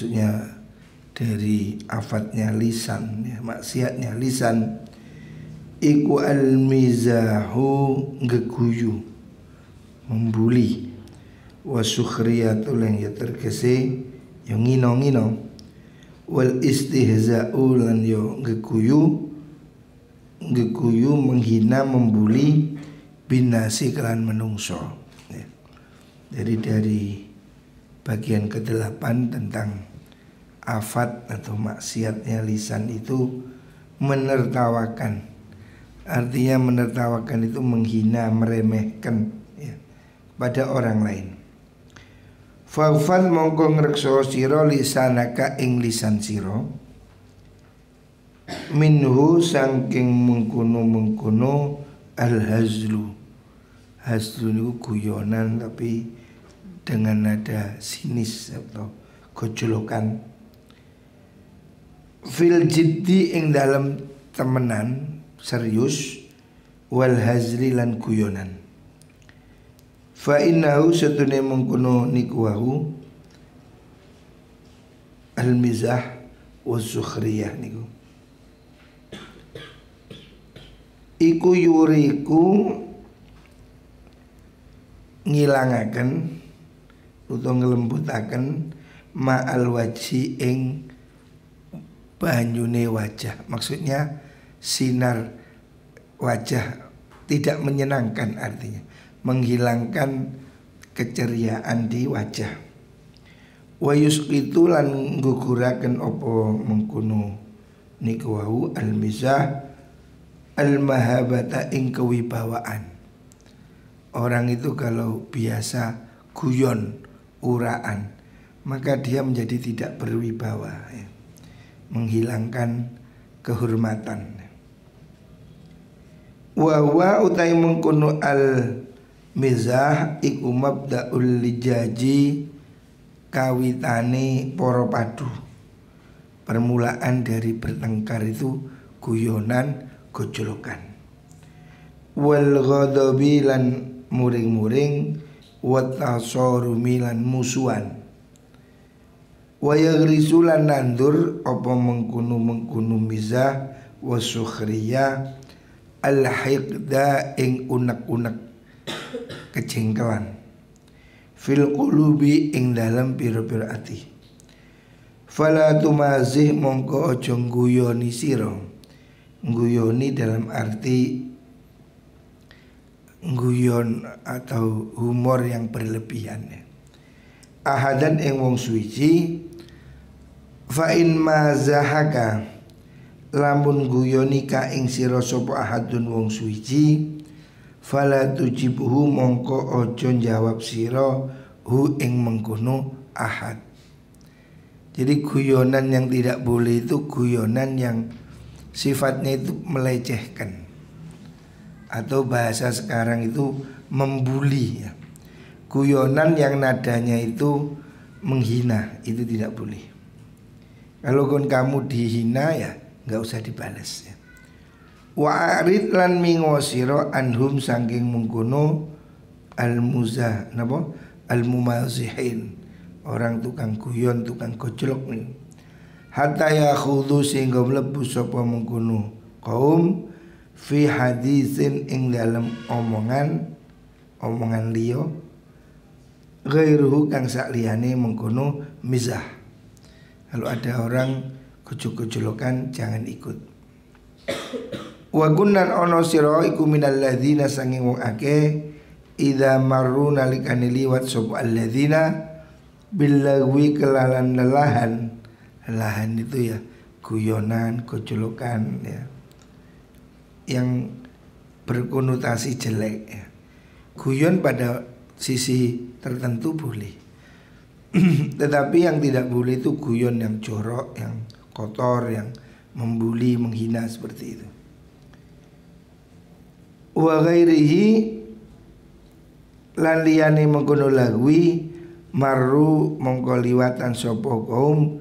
maksudnya dari afatnya lisan ya, maksiatnya lisan. Iku al-mizahu ngeguyu, membuli, wasukhriyatu lan ya terkese yang ngino-ngino, wal istihza'u lan yo ngeguyu menghina membuli binasi kelan menungso ya. Jadi dari bagian ke-8 tentang afat atau maksiatnya lisan itu menertawakan. Artinya menertawakan itu menghina, meremehkan ya, pada orang lain. Fa'fad mongko ngrekso sira lisanaka ing lisan sira minhu saking mengkono al-hazlu. Hazlu niku guyonan tapi dengan nada sinis atau gojolokan. Fil jiddi ing dalam temenan serius, wal hazli lan guyonan. Fa innahu satune mengkono niku wahu al mizah was sukhriyah niku iku yuriku ngilangaken utawa ngelembutaken ma'al waji ing banyune wajah. Maksudnya sinar wajah tidak menyenangkan, artinya menghilangkan keceriaan di wajah. Wa yusqitu lan guguraken apa mengkono niku wau al-mizah al-mahabata ing kewibawaan. Orang itu kalau biasa guyon, uraan, maka dia menjadi tidak berwibawa ya. Menghilangkan kehormatan. Wa utai mengkono al-mizah iku mabda'ul lijaji kawitane para padu. Permulaan dari bertengkar itu guyonan, gojolokan. Wal ghadabi lan muring-muring, wa tasarumi lan musuhan. Wa yaghrisu lan nandur apa mengkono mizah wa sukhriyah al-hiqda ing unek-unek kejengkelan fil qulubi ing dalam pira-pira ati. Fala tumazih mongko aja guyoni sira. Guyoni dalam arti guyon atau humor yang berlebihan ya. Ahadan ing wong suci fa in mazahaka lamun guyoni ka ing sira sapa ahadun wong suci fala tujibuhu mongko aja jawab sira hu ing mengkono ahad. Jadi guyonan yang tidak boleh itu guyonan yang sifatnya itu melecehkan, atau bahasa sekarang itu membuli ya. Guyonan yang nadanya itu menghina itu tidak boleh. Kalau kamu dihina ya nggak usah dibalas ya. Wa arid lan mingosiro anhum saking mengkono al-muzah napa al-mumazihin, orang tukang guyon, tukang gojlok nih. Hatta yakhudhu sehingga mlebu sapa mengkono kaum fi hadisin ing dalam omongan liya ghairuhu kang sakliyane mengkono mizah. Kalau ada orang gojol-gojolokan jangan ikut. Wa kunnan ono sira iku minal ladzina sanging wong akeh idza marru nalikane liwat sapa alladzina billagwi kelalan lelahan. Lelahan itu ya guyonan, gojolokan ya, yang berkonotasi jelek ya. Guyon pada sisi tertentu boleh, tetapi yang tidak boleh itu guyon yang jorok, yang kotor, yang membuli, menghina seperti itu. Wa ghairihi lan liyane mengkono lagwi marru mongko liwatan sapa kaum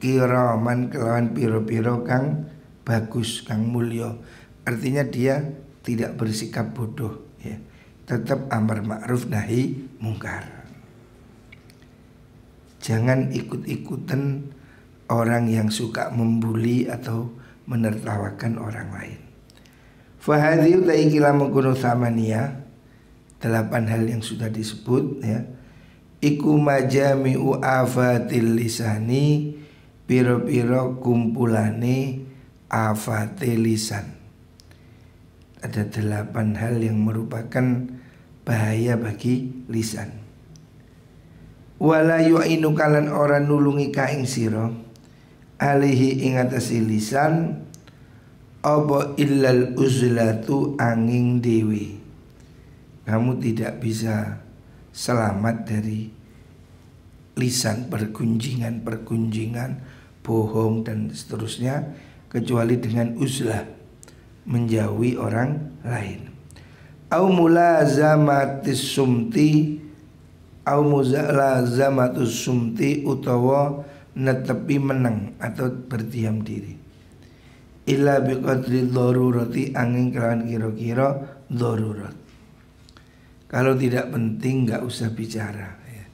kiraman kelawan piro-piro kang bagus, kang mulya. Artinya dia tidak bersikap bodoh ya. Tetap amar ma'ruf nahi mungkar. jangan ikut-ikutan orang yang suka membuli atau menertawakan orang lain. Fahadhi utaikila mengkuno samania, 8 hal yang sudah disebut ya. Iku majami'u afatil lisani, piro-piro kumpulane afatil lisan. Ada 8 hal yang merupakan bahaya bagi lisan. Wala yu'inu kalan ora nulungi ka ing sira alihi ing atase lisan apa illal uzlatu angin dewi. Kamu tidak bisa selamat dari lisan, pergunjingan, bohong dan seterusnya, kecuali dengan uzlah, menjauhi orang lain. Au mulazamatis sumti, au mulazamatus sumti, utawa netepi meneng atau berdiam diri. Illa biqadri dharurati, angin kelawan kira-kira darurat. Kalau tidak penting enggak usah bicara ya.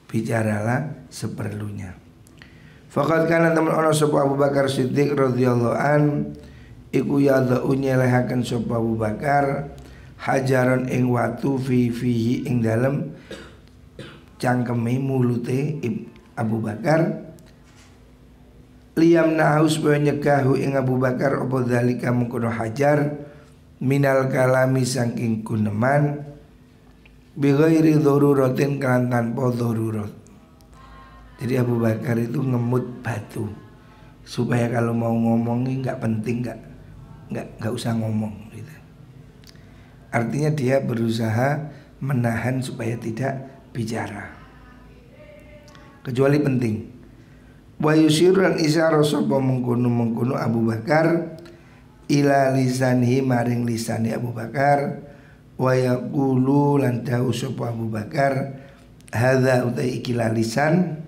Bicaralah seperlunya. Faqad kana temen ana sapa Abu Bakar Siddiq radhiyallahu an iku yadau nyelehaken sapa Abu Bakar hajaran ing watu fihi ing dalem cangkeme mulute Abu Bakar liyam nahus supaya nyegahu ing Abu Bakar apa dzalika mengkono hajar minal kalami saking guneman bi ghairi daruratin kan tanpa darurat. Jadi Abu Bakar itu ngemut batu supaya kalau mau ngomongin nggak penting, nggak usah ngomong gitu. Artinya dia berusaha menahan supaya tidak bicara kecuali penting. Wa yusiran isyara sapa mengkono Abu Bakar ila lisanihi maring lisani Abu Bakar wa yaqulu lan dawu sapa Abu Bakar hadza utai ikila lisan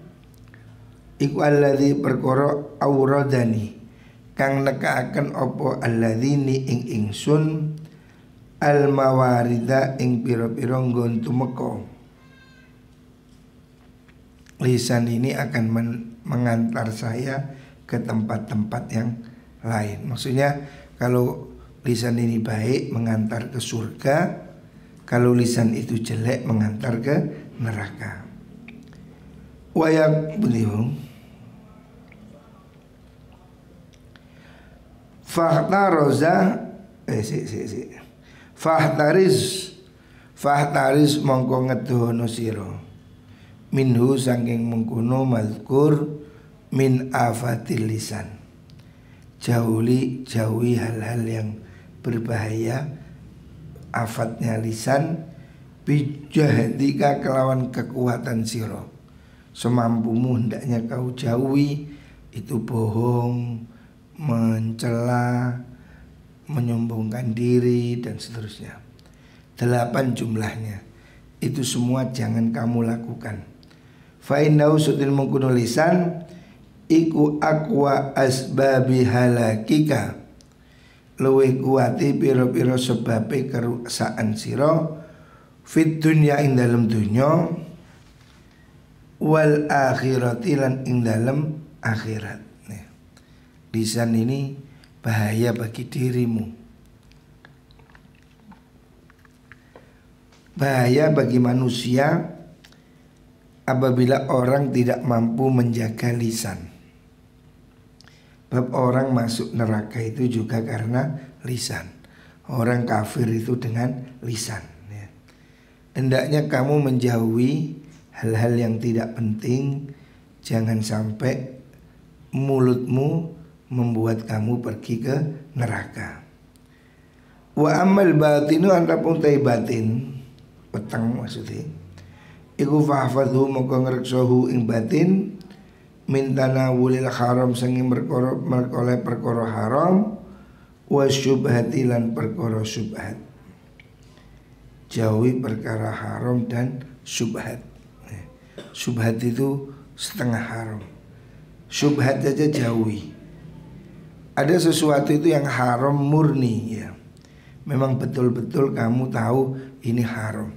iku alladzi perkara auradani kang nekaaken apa alladzini ing ingsun al mawarida ing pira-pira nggon tumeka. Lisan ini akan mengantar saya ke tempat-tempat yang lain. Maksudnya kalau lisan ini baik mengantar ke surga, kalau lisan itu jelek mengantar ke neraka. Wayak beliau fahtaraza fahtariz mongko ngedono sira minhu saking mengkono mazkur min afatil lisan. Jauhi hal-hal yang berbahaya afatnya lisan bijahdika kelawan kekuatan siro. Semampumu hendaknya kau jauhi itu bohong, mencela, menyombongkan diri dan seterusnya. 8 jumlahnya. Itu semua jangan kamu lakukan. Fa innahu sudin mengkuno lisan iku aqwa asbabi halakika, luwih kuwati pira-pira sebabe kerusakan sira fit dunya ing dalem dunya wal akhirati lan ing dalem akhirat. Lisan ini bahaya bagi dirimu, bahaya bagi manusia apabila orang tidak mampu menjaga lisan. Bab orang masuk neraka itu juga karena lisan. Orang kafir itu dengan lisan ya. Hendaknya kamu menjauhi hal-hal yang tidak penting. Jangan sampai mulutmu membuat kamu pergi ke neraka. Wa amal batinu antapun tai batin, petang maksudnya iku fahfadhu moko ngreksohu ing batin min tanawulil haram sangi merkoleh perkara haram wa syubhati lan perkara syubhat. Jauhi perkara haram dan syubhat. Syubhat itu setengah haram, syubhat saja jauhi. Ada sesuatu itu yang haram murni ya, memang betul-betul kamu tahu ini haram,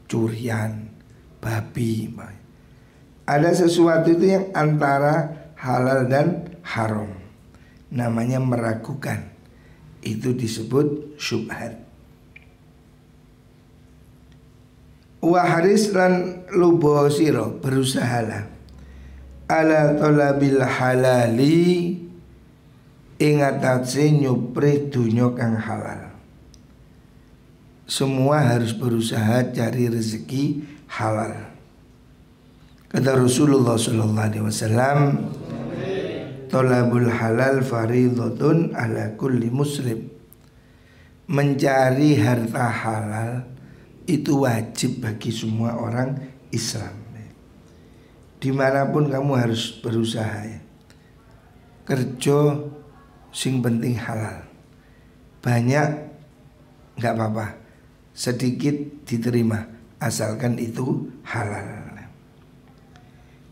curian, babi, Ada sesuatu itu yang antara halal dan haram, namanya meragukan. Itu disebut syubhat. Wa haris lan lubo siro, berusahalah ala talabil halali ing atase nyupri dunya kang halal. Semua harus berusaha cari rezeki halal. Kata Rasulullah sallallahu alaihi wasallam, talabul halal faridhatun ala kulli muslim. Mencari harta halal itu wajib bagi semua orang Islam. Dimanapun kamu harus berusaha ya. Kerja sing penting halal. Banyak nggak apa-apa, sedikit diterima asalkan itu halal.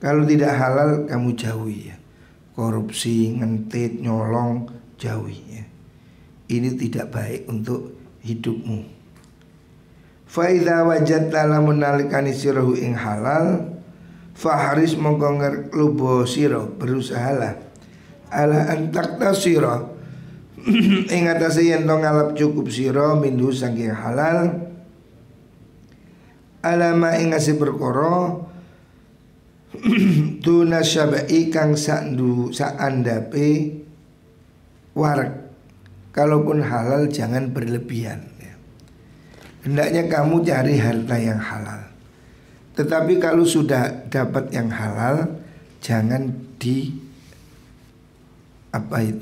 Kalau tidak halal kamu jauhi ya. Korupsi, ngentit, nyolong, jauhi ya. Ini tidak baik untuk hidupmu. Fa idza wajadta lamun nalikani sirahu ing halal, faharis mongko ngerlubo sira, berusahalah ala antakta sira ing atase yen to ngalap cukup sira minhu saking halal, alama ing asih perkara tuna syabai kang saandape wareg. Kalaupun halal jangan berlebihan ya. Hendaknya kamu cari harta yang halal. Tetapi kalau sudah dapat yang halal, jangan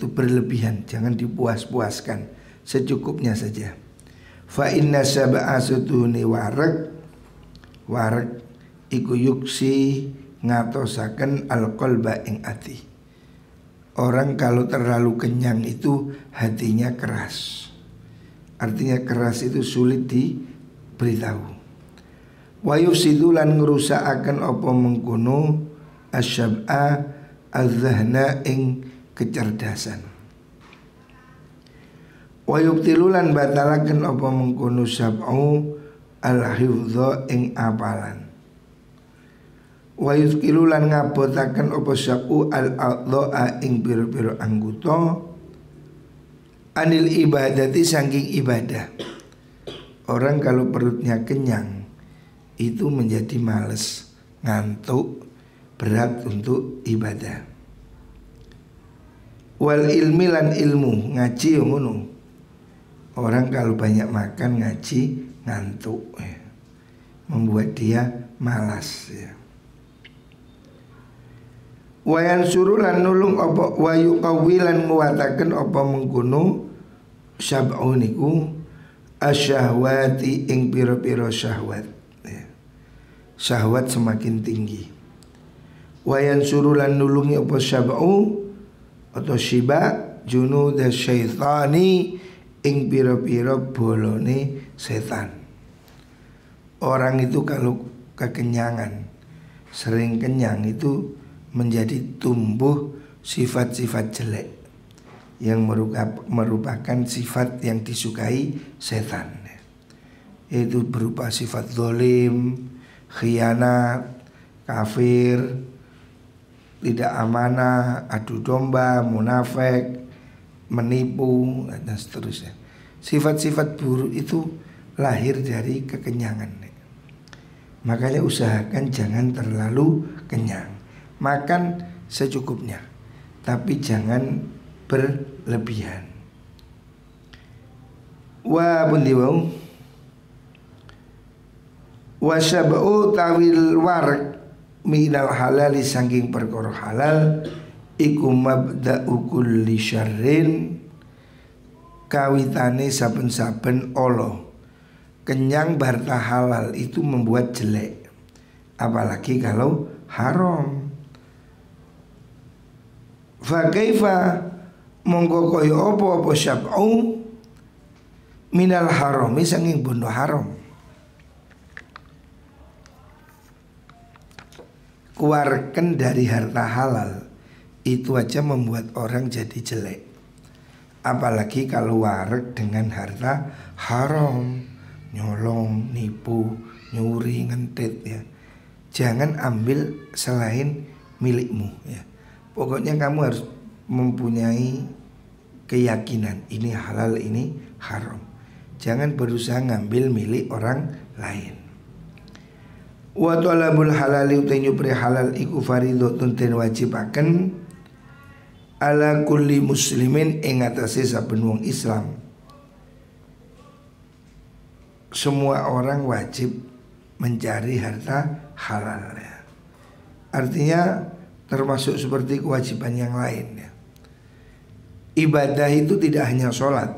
berlebihan, jangan dipuas-puaskan, secukupnya saja. Fa inna sab'a sutuni wareg iku yuksi ngatosaken alqalba ing ati. Orang kalau terlalu kenyang itu hatinya keras. Artinya keras itu sulit diberitahu. Wa yufsidu lan ngrusakaken apa mengkono asyab'a az-zahna ing kecerdasan. Wa yubtilu lan batalaken apa mengkono sab'u al-hifdha ing apalan. Wa yuzkilu lan ngabotaken apa sab'u al-adha'a ing pira-pira anggota anil ibadati saking ibadah. Orang kalau perutnya kenyang itu menjadi males, ngantuk, berat untuk ibadah. Wal ilmi lan ilmu, ngaji yang ngono. Orang kalau banyak makan ngaji ngantuk ya. Membuat dia malas ya. Wayan surulan nulung apa wayu kawilan nguwataken apa mengkono sab'u niku asyahwati ing pira-pira syahwat ya. Syahwat semakin tinggi. Wayan surulan nulungi apa sab'u atau syiba junud syaitani ing pira-pira bolone setan. Orang itu kalau kekenyangan, sering kenyang itu menjadi tumbuh sifat-sifat jelek yang merupakan sifat yang disukai setan, yaitu berupa sifat zalim, khianat, kafir, tidak amanah, adu domba, munafik, menipu dan seterusnya. Sifat-sifat buruk itu lahir dari kekenyangan. Makanya usahakan jangan terlalu kenyang. Makan secukupnya, tapi jangan berlebihan. Wa bundiwau wa sab'u tawil warq minal halali saking perkara halal iku mabda'u kulli syarrin, kawitane saben-saben Allah. Kenyang harta halal itu membuat jelek, apalagi kalau haram. Fa kaifa monggo kaya apa syab'u minal harami saking bondo haram. Keluarkan dari harta halal itu aja membuat orang jadi jelek, apalagi kalau wareg dengan harta haram, nyolong, nipu, nyuri, ngentit ya. jangan ambil selain milikmu ya. Pokoknya kamu harus mempunyai keyakinan ini halal, ini haram. Jangan berusaha ngambil milik orang lain. Wa talabul halali utai nyupri halal iku faridhatun den wajibaken ala kulli muslimin ing atase saben wong Islam. Semua orang wajib mencari harta halal ya. Artinya termasuk seperti kewajiban yang lain ya. Ibadah itu tidak hanya sholat.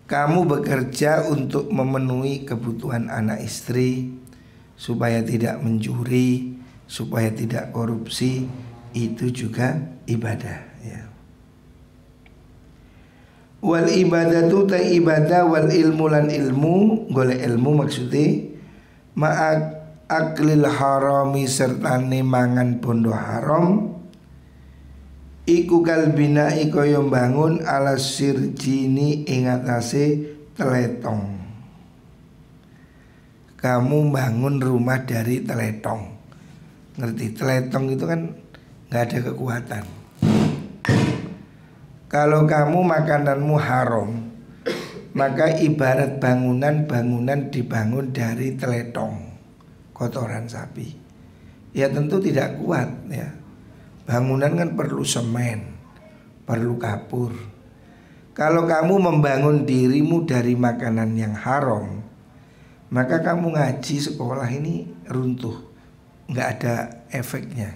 Kamu bekerja untuk memenuhi kebutuhan anak istri, supaya tidak mencuri, supaya tidak korupsi, itu juga ibadah ya. Wal ibadatu ta ibadah wal ilmu lan ilmu, golek ilmu maksudnya ma'ak aklil harami sertane mangan bondo haram iku kalbina kaya bangun ala sirjini ing atase teletong. Kamu bangun rumah dari teletong. Ngerti teletong itu kan nggak ada kekuatan. Kalau kamu makananmu haram, maka ibarat bangunan dibangun dari teletong, kotoran sapi. Ya tentu tidak kuat ya. Bangunan kan perlu semen, perlu kapur. Kalau kamu membangun dirimu dari makanan yang haram, maka kamu ngaji sekolah ini runtuh, nggak ada efeknya.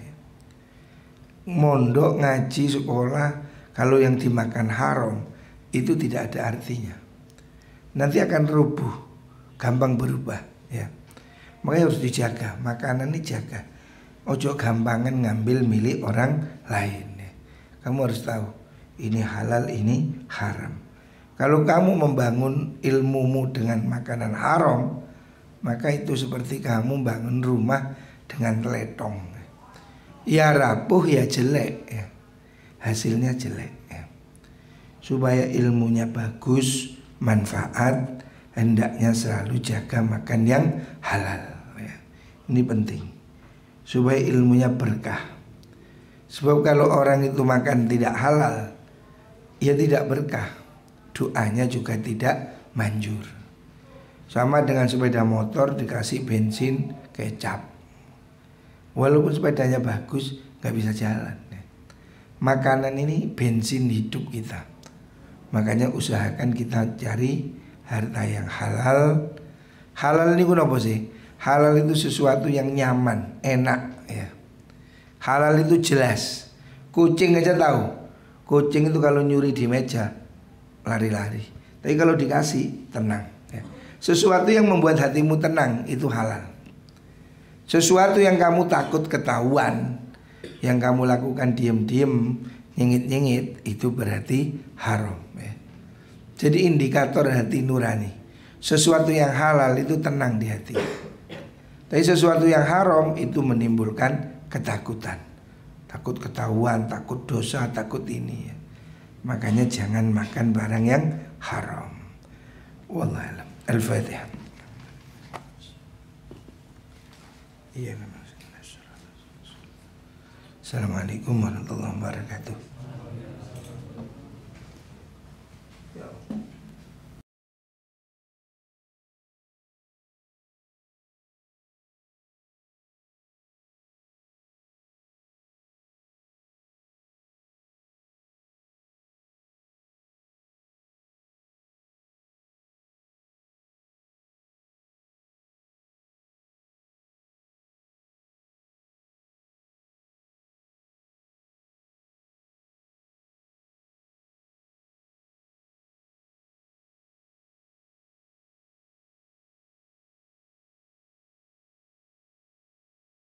Mondok ngaji sekolah kalau yang dimakan haram itu tidak ada artinya. Nanti akan rubuh, gampang berubah ya. Makanya harus dijaga, makanan ini jaga. Ojo gampangan ngambil milik orang lain ya. Kamu harus tahu ini halal, ini haram. Kalau kamu membangun ilmumu dengan makanan haram, maka itu seperti kamu bangun rumah dengan teletong. Ya rapuh ya jelek ya. Hasilnya jelek ya. Supaya ilmunya bagus, manfaat, hendaknya selalu jaga makan yang halal ya. Ini penting supaya ilmunya berkah. Sebab kalau orang itu makan tidak halal, ya tidak berkah, doanya juga tidak manjur. Sama dengan sepeda motor dikasih bensin kecap, walaupun sepedanya bagus nggak bisa jalan. Makanan ini bensin hidup kita. Makanya usahakan kita cari harta yang halal. Halal ini apa sih? Halal itu sesuatu yang nyaman, enak ya. Halal itu jelas. Kucing aja tahu. Kucing itu kalau nyuri di meja lari-lari. Tapi kalau dikasih tenang ya. Sesuatu yang membuat hatimu tenang itu halal. Sesuatu yang kamu takut ketahuan, yang kamu lakukan diam-diam, nyengit-nyengit, itu berarti haram ya. Jadi indikator hati nurani. Sesuatu yang halal itu tenang di hati. Tapi sesuatu yang haram itu menimbulkan ketakutan. Takut ketahuan, takut dosa, takut ini ya. Makanya jangan makan barang yang haram. Wallahu a'lam. Al-Fatihah. Assalamualaikum warahmatullahi wabarakatuh.